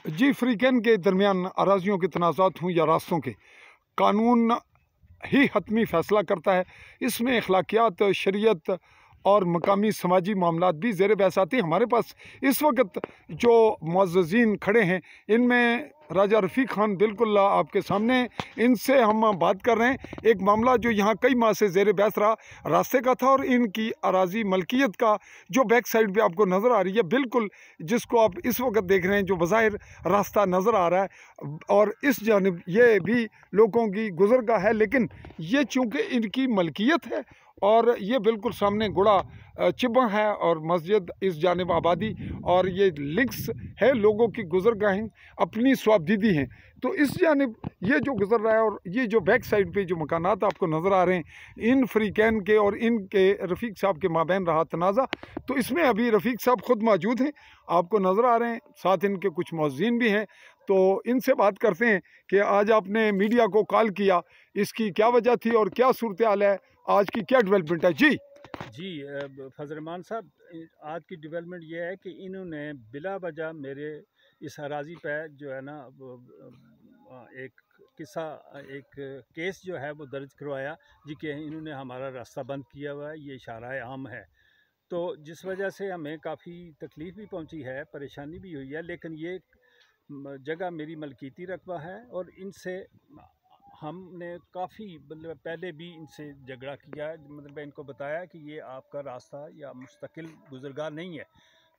जी, फ्रीकैन के दरमियान अराजियों के तनाज़ात हों या रास्तों के, कानून ही हतमी फ़ैसला करता है। इसमें अखलाकियात, शरीयत और मकामी समाजी मामलात भी ज़ेर बहस आती हैं। हमारे पास इस वक्त जो मुअज़्ज़ज़ीन खड़े हैं, इनमें राजा रफ़ीक ख़ान बिल्कुल आपके सामने हैं। इनसे हम बात कर रहे हैं। एक मामला जो यहाँ कई माह से ज़ेर बहस रहा, रास्ते का था और इनकी अराज़ी मलकियत का, जो बैक साइड पे आपको नज़र आ रही है, बिल्कुल जिसको आप इस वक्त देख रहे हैं, जो बज़ाहिर रास्ता नज़र आ रहा है और इस जानिब ये भी लोगों की गुज़रगाह है, लेकिन ये चूँकि इनकी मलकियत है और ये बिल्कुल सामने गुड़ा चिब्बा है और मस्जिद इस जानिब आबादी, और ये लिंक्स है, लोगों की गुज़रगाहें अपनी स्वाबदीदी हैं। तो इस जानिब ये जो गुज़र रहा है और ये जो बैक साइड पे जो मकानात आपको नज़र आ रहे हैं, इन फ्रीकैन के और इनके रफ़ीक साहब के माबैन रहा तनाज़ा। तो इसमें अभी रफ़ीक साहब ख़ुद मौजूद हैं, आपको नज़र आ रहे हैं, साथ इनके कुछ मुअज़्ज़िन भी हैं। तो इनसे बात करते हैं कि आज आपने मीडिया को कॉल किया, इसकी क्या वजह थी और क्या सूरत हाल है, आज की क्या डेवलपमेंट है? जी फजलरहमान साहब, आज की डेवलपमेंट ये है कि इन्होंने बिला वजह मेरे इस अराजी पे जो है ना एक किस्सा, एक केस जो है वो दर्ज करवाया जी कि इन्होंने हमारा रास्ता बंद किया हुआ है, ये इशारा आम है। तो जिस वजह से हमें काफ़ी तकलीफ़ भी पहुंची है, परेशानी भी हुई है, लेकिन ये जगह मेरी मलकीती रकबा है और इनसे हमने काफ़ी मतलब पहले भी इनसे झगड़ा किया, मतलब इनको बताया कि ये आपका रास्ता या मुस्तकिल गुज़रगाह नहीं है।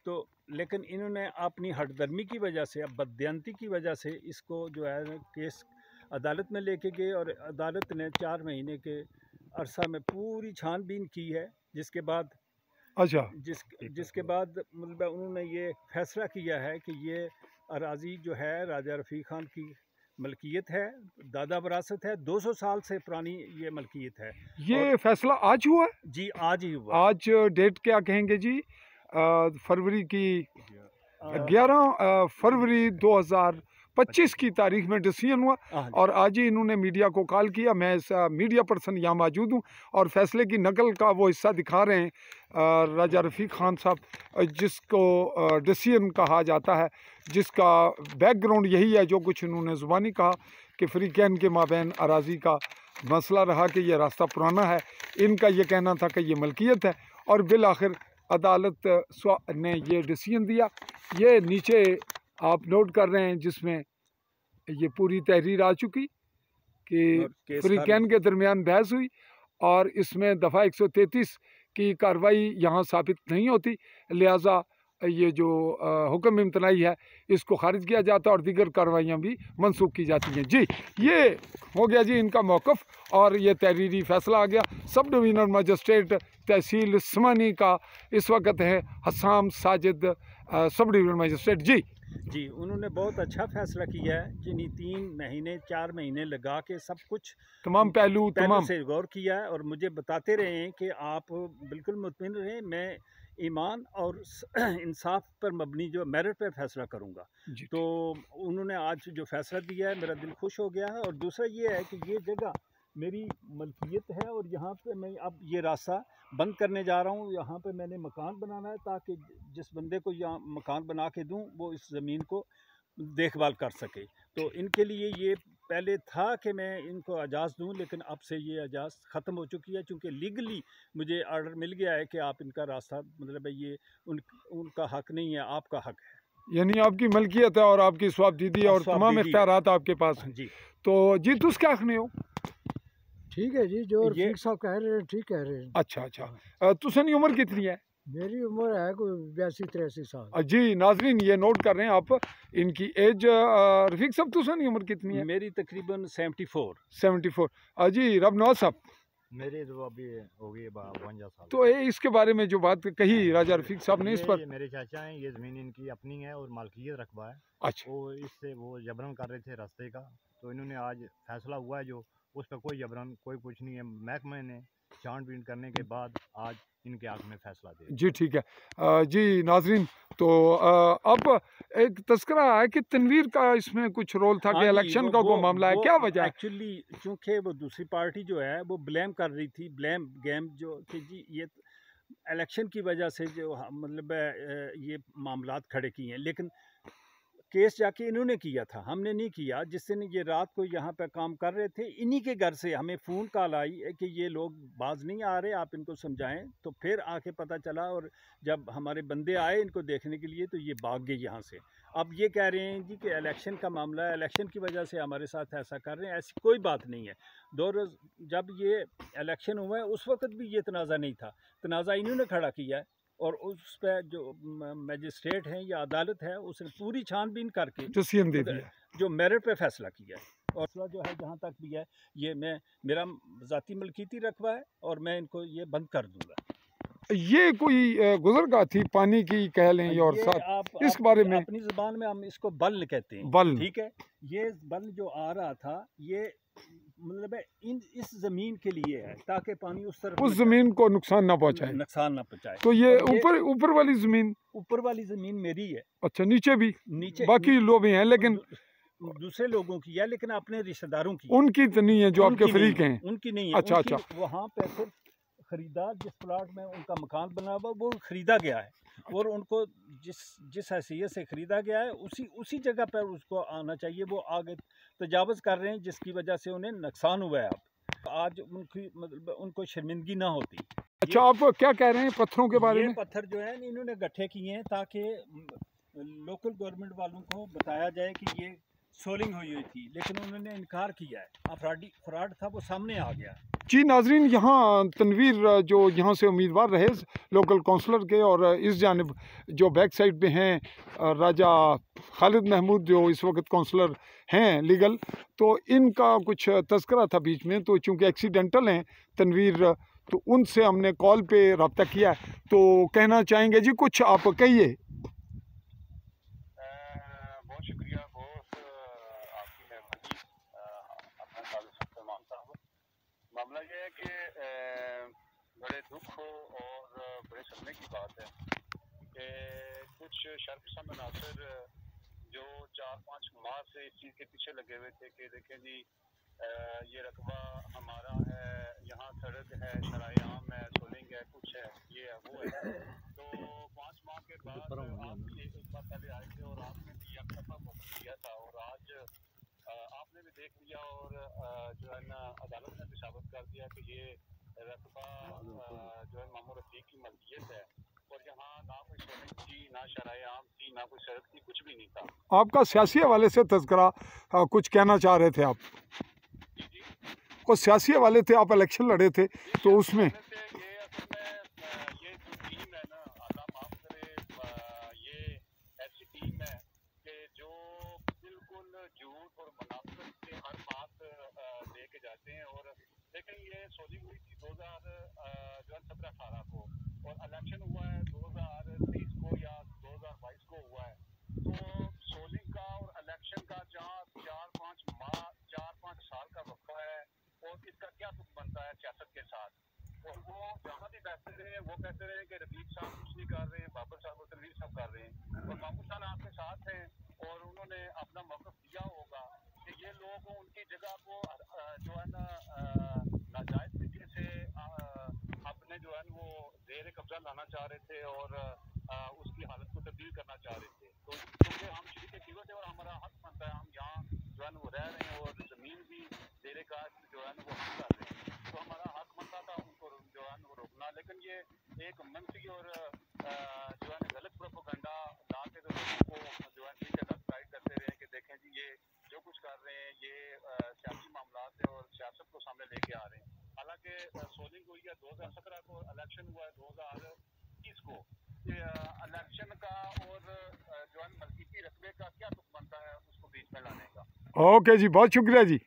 तो लेकिन इन्होंने अपनी हठधर्मी की वजह से, अब बददियांती की वजह से इसको जो है केस अदालत में लेके गए और अदालत ने 4 महीने के अरसा में पूरी छानबीन की है, जिसके बाद अच्छा। जिसके बाद मतलब उन्होंने ये फैसला किया है कि ये अराज़ी जो है राजा रफ़ीक ख़ान की मलकियत है, दादा विरासत है, 200 साल से पुरानी ये मलकियत है। और ये फैसला आज हुआ है? जी आज ही हुआ। आज डेट क्या कहेंगे जी? फरवरी की 11 फरवरी 2025 की तारीख में डिसीजन हुआ और आज ही इन्होंने मीडिया को कॉल किया। मैं इस मीडिया पर्सन यहाँ मौजूद हूँ और फैसले की नकल का वो हिस्सा दिखा रहे हैं राजा रफ़ीक ख़ान साहब, जिसको डिसीजन कहा जाता है, जिसका बैकग्राउंड यही है जो कुछ इन्होंने ज़ुबानी कहा कि फ्रीकैन के माबैन अराज़ी का मसला रहा कि ये रास्ता पुराना है। इनका ये कहना था कि ये मलकियत है और बिल आखिर अदालत ने ये डिसीजन दिया। ये नीचे आप नोट कर रहे हैं जिसमें ये पूरी तहरीर आ चुकी कि फ्रीकैन के दरमियान बहस हुई और इसमें दफ़ा 133 की कार्रवाई यहाँ साबित नहीं होती, लिहाजा ये जो हुक्म इम्तनाई है इसको खारिज किया जाता है और दीगर कार्रवाइयाँ भी मनसूख की जाती हैं। जी, ये हो गया जी इनका मौक़िफ़ और ये तहरीरी फ़ैसला आ गया। सब डिवीज़नल मजिस्ट्रेट तहसील स्मानी का इस वक्त है हसाम साजिद, सब डिवीज़नल मजिस्ट्रेट। जी, उन्होंने बहुत अच्छा फ़ैसला किया है, जिन्हीं 3 महीने 4 महीने लगा के सब कुछ तमाम पहलू से गौर किया है और मुझे बताते रहे हैं कि आप बिल्कुल मुतमिन रहें, मैं ईमान और इंसाफ पर मबनी जो मेरिट पर फैसला करूंगा। तो उन्होंने आज जो फैसला दिया है मेरा दिल खुश हो गया है। और दूसरा ये है कि ये जगह मेरी मलकियत है और यहाँ पे मैं अब ये रास्ता बंद करने जा रहा हूँ। यहाँ पे मैंने मकान बनाना है ताकि जिस बंदे को यहाँ मकान बना के दूँ वो इस ज़मीन को देखभाल कर सके। तो इनके लिए ये पहले था कि मैं इनको इजाज़त दूं, लेकिन अब से ये इजाज़त ख़त्म हो चुकी है, क्योंकि लीगली मुझे आर्डर मिल गया है कि आप इनका रास्ता मतलब ये उनका हक़ नहीं है, आपका हक़ है। यानी आपकी मलकियत है और आपकी स्वाबदीदी और तमाम इख्तियारात आपके पास हैं। जी तो जी तुस क्या आखने हो? ठीक है जी, जो रफीक साहब कह रहे हैं ठीक कह रहे हैं। अच्छा, तुसनी उम्र कितनी है? मेरी उम्र है कोई 82-83 साल। जी नाजरीन, ये नोट कर रहे हैं आप इनकी एज। रफीक साहब तुसनी उम्र कितनी है? मेरी तकरीबन 74। जी रब नवाज साहब, मेरी तो अभी हो गई 52 साल। तो इसके बारे में जो बात कही राजा रफीक साहब ने, इस पर मेरे चाचा हैं, ये ज़मीन इनकी अपनी है और मालकियत रकबा है। अच्छा, वो इससे वो जबरन कर रहे थे रास्ते का, तो इन्होंने आज फैसला हुआ है जो उस पर कोई जबरन कोई कुछ नहीं है। महकमे ने छानबीन करने के बाद आज इनके हक़ में फैसला दिया। जी ठीक है। जी नाजरीन, तो अब एक तस्करा है कि तनवीर का इसमें कुछ रोल था कि इलेक्शन का वो मामला है, क्या वजह है? एक्चुअली चूँकि वो दूसरी पार्टी जो है वो ब्लेम कर रही थी, ब्लेम गेम जो कि जी ये इलेक्शन की वजह से जो मतलब ये मामलात खड़े किए हैं, लेकिन केस जाके इन्होंने किया था, हमने नहीं किया। जिस दिन ये रात को यहाँ पे काम कर रहे थे, इन्हीं के घर से हमें फ़ोन कॉल आई है कि ये लोग बाज नहीं आ रहे, आप इनको समझाएं। तो फिर आके पता चला, और जब हमारे बंदे आए इनको देखने के लिए तो ये भाग गए यहाँ से। अब ये कह रहे हैं जी कि इलेक्शन का मामला है, इलेक्शन की वजह से हमारे साथ ऐसा कर रहे हैं। ऐसी कोई बात नहीं है। 2 रोज़ जब ये इलेक्शन हुआ है उस वक्त भी ये तनाज़ा नहीं था, तनाज़ा इन्होंने खड़ा किया है। और उस पर जो मजिस्ट्रेट हैं या अदालत है उसने पूरी छानबीन करके जो मेरिट पे फैसला किया है। और जो है जहाँ तक भी है, ये मेरा ज़ाती मलकीती रकबा है और मैं इनको ये बंद कर दूँगा। ये कोई गुजरगाह थी पानी की कह लें, और साथ इस बारे में अपनी ज़बान में हम इसको बल कहते हैं। बल, ठीक है। ये बल जो आ रहा था ये मतलब है इस ज़मीन के लिए है, ताकि पानी उस तरफ उस ज़मीन को नुकसान ना पहुंचाए, तो ये ऊपर वाली ज़मीन मेरी है। अच्छा, नीचे बाकी लोग भी हैं, लेकिन दूसरे लोगों की है, लेकिन अपने रिश्तेदारों की, उनकी तो नहीं है, जो आपके फरीक हैं उनकी नहीं है। अच्छा। वहाँ पे सिर्फ खरीदार, जिस प्लाट में उनका मकान बना हुआ वो खरीदा गया है, और उनको जिस हैसियत से ख़रीदा गया है उसी जगह पर उसको आना चाहिए। वो आगे तजावज़ कर रहे हैं, जिसकी वजह से उन्हें नुकसान हुआ है। अब आज मतलब उनको शर्मिंदगी ना होती। अच्छा, आप क्या कह रहे हैं पत्थरों के बारे में? पत्थर जो है इन्होंने गड्ढे किए हैं ताकि लोकल गवर्नमेंट वालों को बताया जाए कि ये सोलिंग हुई थी, लेकिन उन्होंने इनकार किया है। फ्रॉड था, वो सामने आ गया। जी नाजरीन, यहाँ तनवीर जो यहाँ से उम्मीदवार रहे लोकल काउंसलर के, और इस जानिब जो बैक साइड पे हैं राजा खालिद महमूद जो इस वक्त काउंसलर हैं लीगल, तो इनका कुछ तज़किरा था बीच में। तो चूँकि एक्सीडेंटल हैं तनवीर, तो उनसे हमने कॉल पे रब्ता किया, तो कहना चाहेंगे जी कुछ आप कहिए। बहुत शुक्रिया, बहुत आपकी मेहरबानी। अपना सलमान साहब, मामला ये है कि बड़े दुख हो और बड़े सदमे की बात है कि कुछ शर्मसा मनासर जो 4-5 माह से इस चीज़ के पीछे लगे हुए थे कि देखें जी ये रकबा हमारा है, यहाँ सड़क है, शराय आम है, सोलिंग है, कुछ है, ये है, वो है। तो 5 माह के बाद आप एक बार पहले आए थे और आपने भी एक दफ़ा मौका दिया था, और आज आपने भी देख लिया, और जो है ना अदालत ने भी साबित कर दिया कि ये रकबा जो है मामूर रफीक की मलकियत है, और यहाँ ना कोई सोलिंग थी, ना शराय आम थी, ना कोई सड़क थी, कुछ भी नहीं था। आपका सियासी हवाले से तज़किरा कुछ कहना चाह रहे थे आप? कुछ सियासी हवाले थे, आप इलेक्शन लड़े थे, तो उसमें ये जो टीम है ना, अल्लाह माफ करे, ये ऐसी टीम है कि जो बिल्कुल झूठ और मुनाफिक से हर बात लेके जाते हैं। और लेकिन ये सोलिंग हुई थी 2017-18 को, और इलेक्शन हुआ है 2023 को या 2022 को हुआ है। तो सोलिंग का और इलेक्शन का जहाँ 4-5 साल का वक्फा है, और इसका क्या दुख बनता है सियासत के साथ। और वो जहाँ भी बैठते रहे वो कहते रहे कि रफीक साहब कुछ नहीं कर रहे हैं, बाबर साहब और तनवीर साहब कर रहे हैं, और मामूद साहब आपके साथ हैं, और उन्होंने अपना मौक़िफ़ दिया होगा कि ये लोग उनकी जगह को जो है ना नाजायज़ तरीके से अपने जो है वो ज़ेर कब्जा लाना चाह रहे थे, और उसकी हालत को तब्दील करना चाह रहे थे। तो क्योंकि हम शरीक कीमत है और हमारा हक बनता है, हम यहाँ जो है वो रह रहे हैं, और ज़मीन भी ज़ेर काश जो है वो हम कर रहे हैं, तो हमारा हक बनता था उनको जो है वो रोकना। लेकिन ये एक मनफी और जो है गलत प्रोपेगेंडा ला के तो लोगों को जो है गलत गाइड करते रहे कि देखें जी ये जो कुछ कर रहे हैं ये सियासी मामला है और सियासत को सामने लेके आ रहे हैं। हालांकि सोलिंग हुई है 2017 को, इलेक्शन हुआ है 2020 को। इलेक्शन का और जो है मलकीती रकबे का क्या दुख बनता है उसको बीच में लाने का। ओके जी, बहुत शुक्रिया जी।